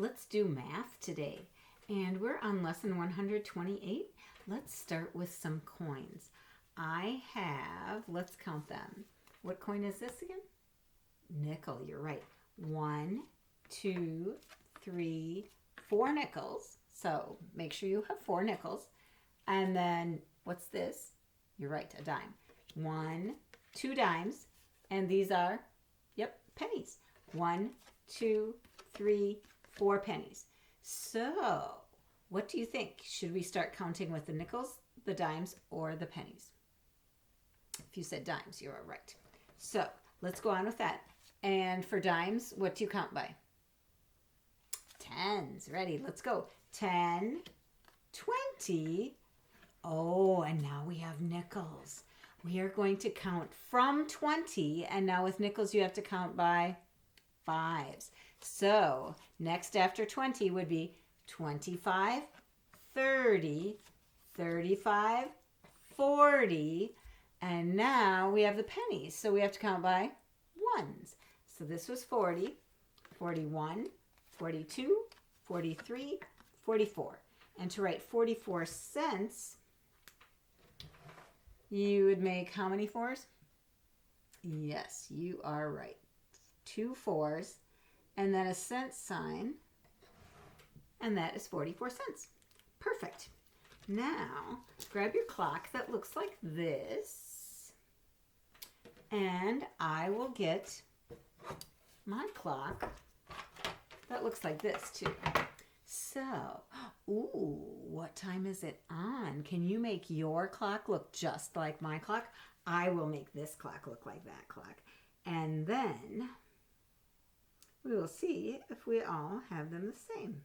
Let's do math today. And we're on lesson 128. Let's start with some coins. I have, let's count them. What coin is this again? Nickel, you're right. 1, 2, 3, 4 nickels. So make sure you have 4 nickels. And then what's this? You're right, a dime. 1, 2 dimes. And these are, pennies. 1, 2, 3, 4 pennies. So what do you think? Should we start counting with the nickels, the dimes, or the pennies? If you said dimes, you are right. So let's go on with that. And for dimes, what do you count by? Tens. Ready? Let's go. 10, 20. Oh, and now we have nickels. We are going to count from 20, and now with nickels you have to count by fives. So next after 20 would be 25, 30, 35, 40, and now we have the pennies, so we have to count by ones. So this was 40, 41, 42, 43, 44. And to write 44 cents, you would make how many fours? Yes, you are right. 2 fours, and then a cent sign, and that is 44 cents. Perfect. Now, grab your clock that looks like this, and I will get my clock that looks like this too. So, ooh, what time is it on? Can you make your clock look just like my clock? I will make this clock look like that clock. And then we will see if we all have them the same.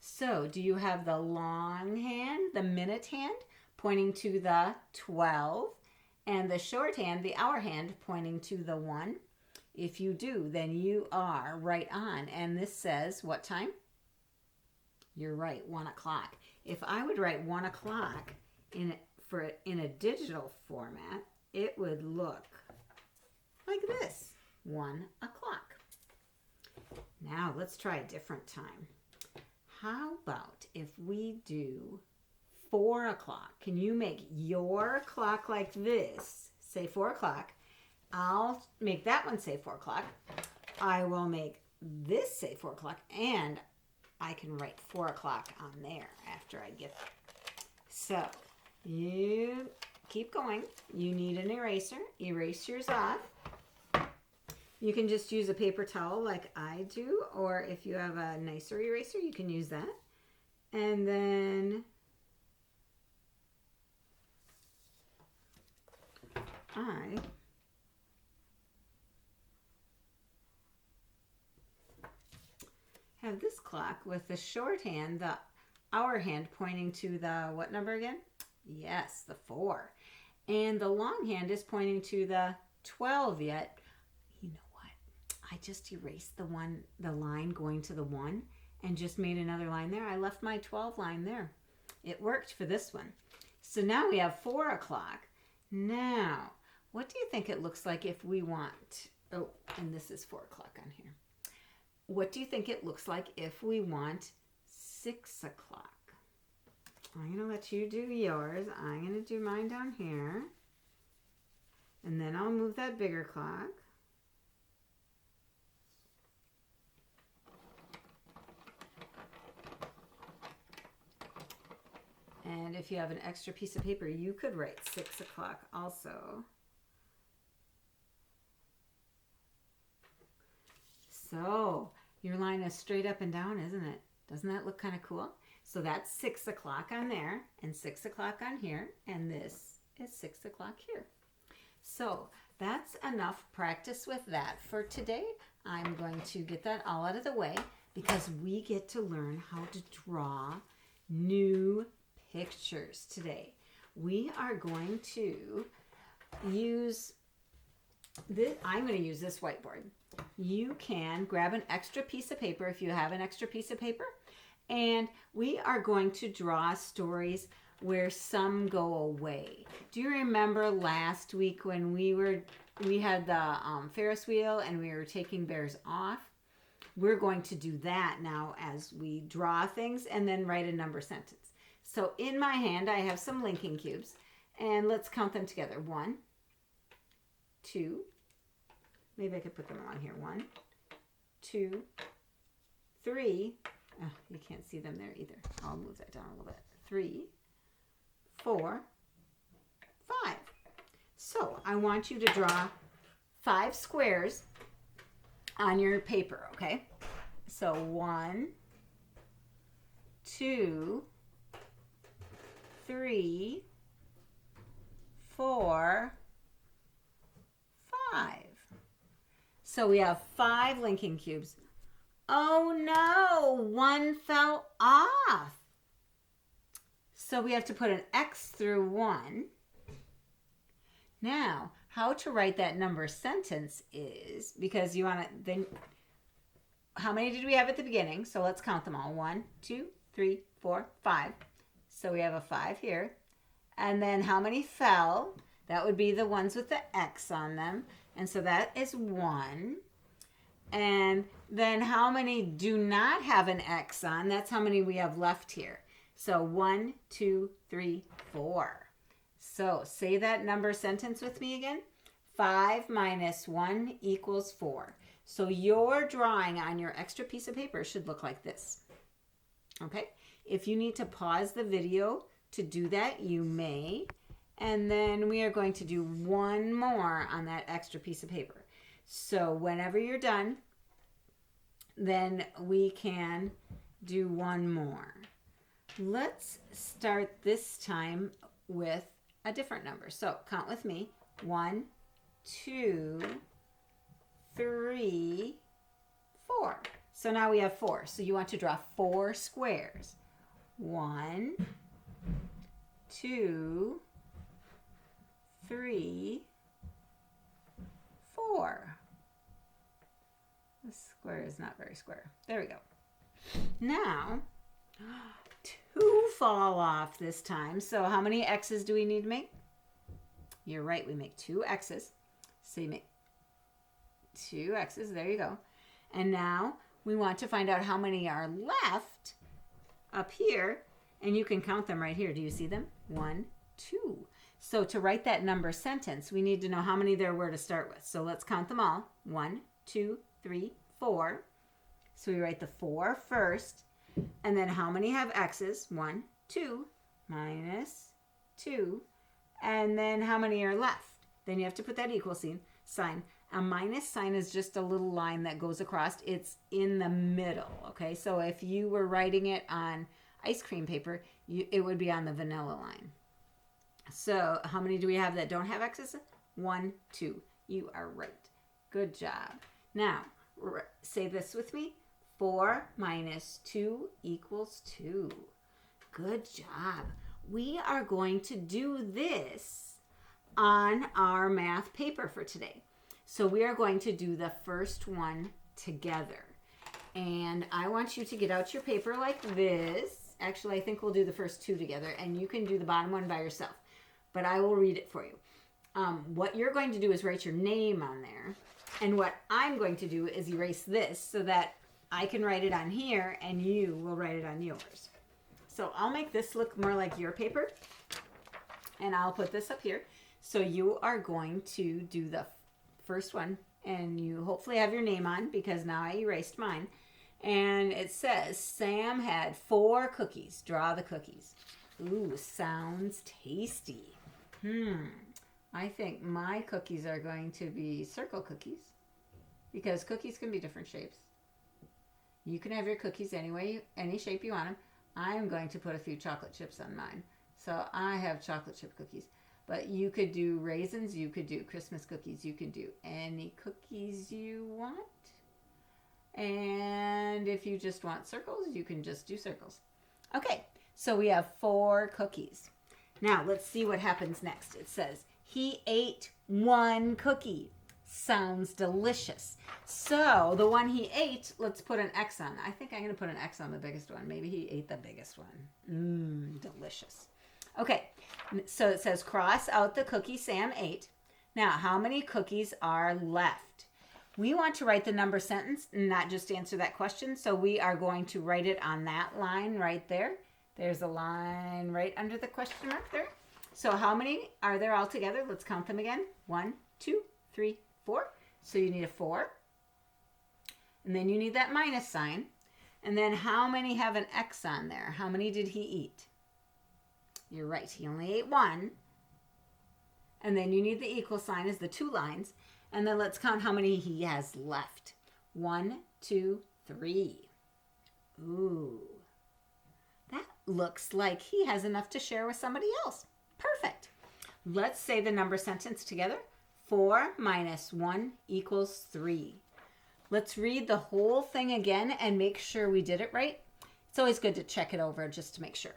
So, do you have the long hand, the minute hand, pointing to the 12, and the short hand, the hour hand, pointing to the 1? If you do, then you are right on. And this says what time? You're right, 1 o'clock. If I would write 1 o'clock in a digital format, it would look like this, 1 o'clock. Now let's try a different time. How about if we do 4 o'clock? Can you make your clock like this? Say 4 o'clock. I'll make that one say 4 o'clock. I will make this say 4 o'clock, and I can write 4 o'clock on there after I get there. So you keep going. You need an eraser. Erase yours off. You can just use a paper towel like I do, or if you have a nicer eraser, you can use that. And then I have this clock with the short hand, the hour hand, pointing to the what number again? Yes, the 4. And the long hand is pointing to the 12 yet. You know what? I just erased the line going to the 1 and just made another line there. I left my 12 line there. It worked for this one. So now we have 4 o'clock. Now, what do you think it looks like if we want, oh, and this is 4 o'clock on here. What do you think it looks like if we want 6 o'clock? I'm going to let you do yours. I'm going to do mine down here. And then I'll move that bigger clock. And if you have an extra piece of paper, you could write 6 o'clock also. So your line is straight up and down, isn't it? Doesn't that look kind of cool? So that's 6 o'clock on there, and 6 o'clock on here, and this is 6 o'clock here. So that's enough practice with that for today. I'm going to get that all out of the way because we get to learn how to draw new pictures today. We are going to use this. I'm going to use this whiteboard. You can grab an extra piece of paper if you have an extra piece of paper, and we are going to draw stories where some go away. Do you remember last week when we were we had the Ferris wheel and we were taking bears off. We're going to do that now as we draw things and then write a number sentence. So in my hand, I have some linking cubes, and let's count them together. 1, 2, maybe I could put them on here. 1, 2, 3. Oh, you can't see them there either. I'll move that down a little bit. 3, 4, 5. So I want you to draw 5 squares on your paper, okay? So 1, 2, 3, 4, 5. So we have 5 linking cubes. Oh no, one fell off. So we have to put an X through 1. Now, how to write that number sentence is, because you want to then, how many did we have at the beginning? So let's count them all. 1, 2, 3, 4, 5. So we have a 5 here. And then how many fell? That would be the ones with the X on them. And so that is 1. And then how many do not have an X on? That's how many we have left here. So 1, 2, 3, 4. So say that number sentence with me again. 5 minus 1 equals 4. So your drawing on your extra piece of paper should look like this. Okay? If you need to pause the video to do that, you may. And then we are going to do one more on that extra piece of paper. So whenever you're done, then we can do one more. Let's start this time with a different number. So count with me. 1, 2, 3, 4. So now we have 4. So you want to draw 4 squares. 1, 2, 3, 4. This square is not very square. There we go. Now, 2 fall off this time. So how many X's do we need to make? You're right, we make 2 X's. So you make 2 X's, there you go. And now we want to find out how many are left up here. And you can count them right here. Do you see them? 1, 2. So to write that number sentence, we need to know how many there were to start with. So let's count them all. 1, 2, 3, 4. So we write the 4 first. And then how many have X's? 1, 2, minus 2. And then how many are left? Then you have to put that equal sign. A minus sign is just a little line that goes across. It's in the middle, okay? So if you were writing it on ice cream paper, it would be on the vanilla line. So how many do we have that don't have X's? 1, 2. You are right. Good job. Now, say this with me. 4 minus 2 equals 2. Good job. We are going to do this on our math paper for today. So we are going to do the first one together. And I want you to get out your paper like this. Actually, I think we'll do the first 2 together, and you can do the bottom one by yourself. But I will read it for you. What you're going to do is write your name on there. And what I'm going to do is erase this so that I can write it on here and you will write it on yours. So I'll make this look more like your paper. And I'll put this up here. So you are going to do the first one. And you hopefully have your name on because now I erased mine. And it says, Sam had 4 cookies. Draw the cookies. Ooh, sounds tasty. I think my cookies are going to be circle cookies because cookies can be different shapes. You can have your cookies any shape you want them. I'm going to put a few chocolate chips on mine. So I have chocolate chip cookies. But you could do raisins, you could do Christmas cookies, you could do any cookies you want. And if you just want circles, you can just do circles. Okay, so we have 4 cookies. Now let's see what happens next. It says, he ate 1 cookie. Sounds delicious. So the one he ate, let's put an X on. I think I'm going to put an X on the biggest one. Maybe he ate the biggest one. Delicious. Okay, so it says cross out the cookie Sam ate. Now, how many cookies are left? We want to write the number sentence, not just answer that question. So we are going to write it on that line right there. There's a line right under the question mark there. So how many are there all together? Let's count them again. 1, 2, 3, 4. So you need a 4. And then you need that minus sign. And then how many have an X on there? How many did he eat? You're right. He only ate 1. And then you need the equal sign as the 2 lines. And then let's count how many he has left. 1, 2, 3. Ooh. That looks like he has enough to share with somebody else. Perfect. Let's say the number sentence together. 4 minus 1 equals 3. Let's read the whole thing again and make sure we did it right. It's always good to check it over just to make sure.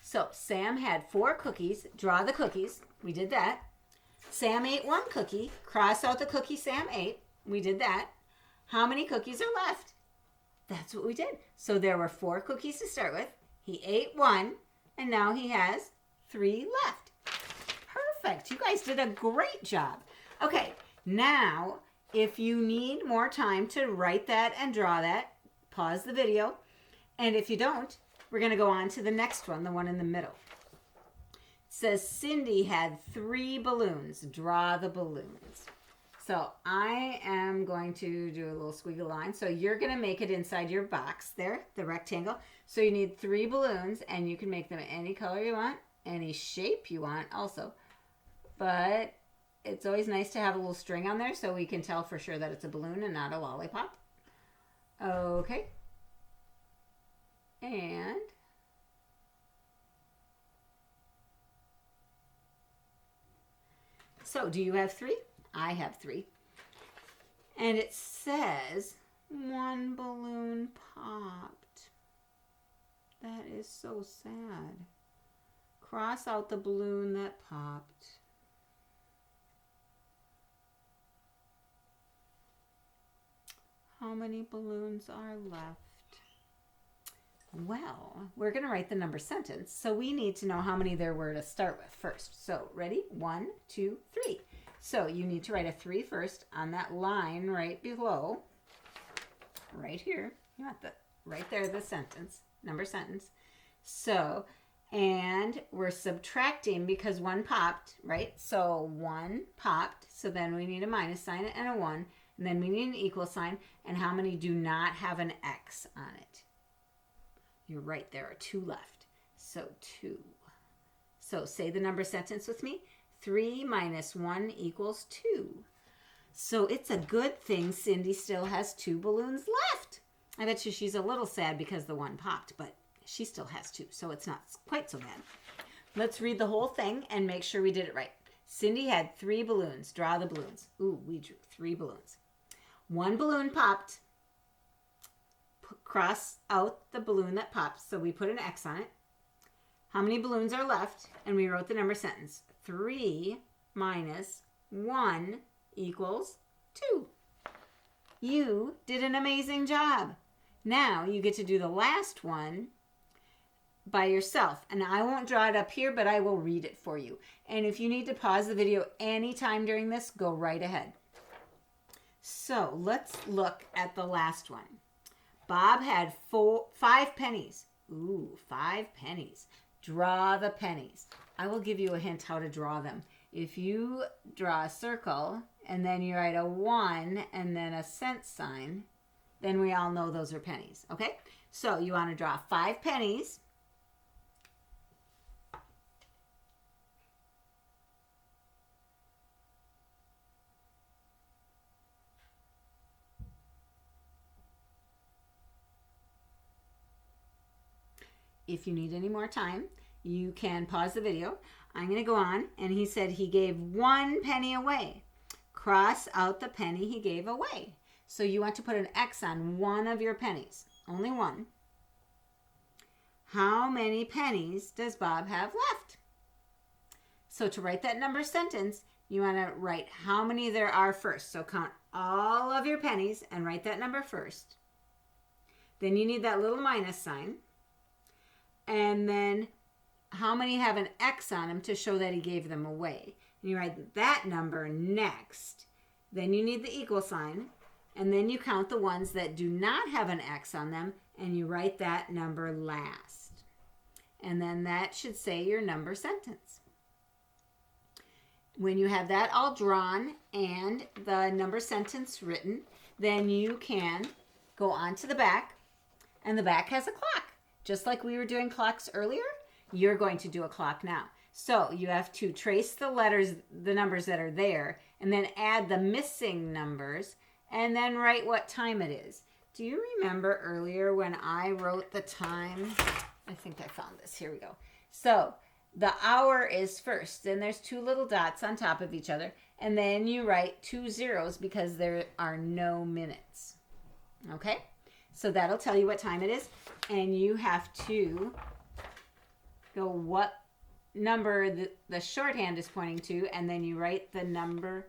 So Sam had 4 cookies. Draw the cookies. We did that. Sam ate 1 cookie. Cross out the cookie Sam ate. We did that. How many cookies are left? That's what we did. So there were 4 cookies to start with. He ate 1, and now he has 3 left. Perfect. You guys did a great job. Okay, now if you need more time to write that and draw that, pause the video. And if you don't, we're going to go on to the next one, the one in the middle. It says Cindy had 3 balloons. Draw the balloons. So I am going to do a little squiggly line. So you're going to make it inside your box there, the rectangle. So you need 3 balloons, and you can make them any color you want, any shape you want also. But it's always nice to have a little string on there so we can tell for sure that it's a balloon and not a lollipop. Okay. And so do you have 3? I have 3. And it says 1 balloon popped. That is so sad. Cross out the balloon that popped. How many balloons are left? Well, we're going to write the number sentence, so we need to know how many there were to start with first. So, ready? 1, 2, 3. So, you need to write a 3 first on that line right below. Right here. You want the right there, the sentence, number sentence. So, and we're subtracting because 1 popped, right? So, 1 popped. So, then we need a minus sign and a 1. And then we need an equal sign. And how many do not have an X on it? You're right, there are 2 left. So 2. So say the number sentence with me. 3 minus 1 equals 2. So it's a good thing Cindy still has 2 balloons left. I bet you she's a little sad because the 1 popped, but she still has 2, so it's not quite so bad. Let's read the whole thing and make sure we did it right. Cindy had 3 balloons. Draw the balloons. Ooh, we drew 3 balloons. 1 balloon popped. Cross out the balloon that popped, so we put an X on it. How many balloons are left? And we wrote the number sentence. 3 minus 1 equals 2. You did an amazing job. Now you get to do the last one by yourself. And I won't draw it up here, but I will read it for you. And if you need to pause the video anytime during this, go right ahead. So let's look at the last one. Bob had 5 pennies. Ooh, 5 pennies. Draw the pennies. I will give you a hint how to draw them. If you draw a circle and then you write a 1 and then a cent sign, then we all know those are pennies. Okay? So you want to draw 5 pennies. If you need any more time, you can pause the video. I'm going to go on, and he said he gave 1 penny away. Cross out the penny he gave away. So you want to put an X on one of your pennies, only 1. How many pennies does Bob have left? So to write that number sentence, you want to write how many there are first. So count all of your pennies and write that number first. Then you need that little minus sign. And then how many have an X on them to show that he gave them away. And you write that number next. Then you need the equal sign. And then you count the ones that do not have an X on them, and you write that number last. And then that should say your number sentence. When you have that all drawn and the number sentence written, then you can go on to the back, and the back has a clock. Just like we were doing clocks earlier, you're going to do a clock now. So you have to trace the letters, the numbers that are there, and then add the missing numbers, and then write what time it is. Do you remember earlier when I wrote the time? I think I found this. Here we go. So the hour is first, and there's two little dots on top of each other, and then you write 2 zeros because there are no minutes. Okay? So that'll tell you what time it is, and you have to go what number the shorthand is pointing to, and then you write the number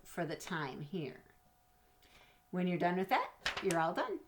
for the time here. When you're done with that, you're all done.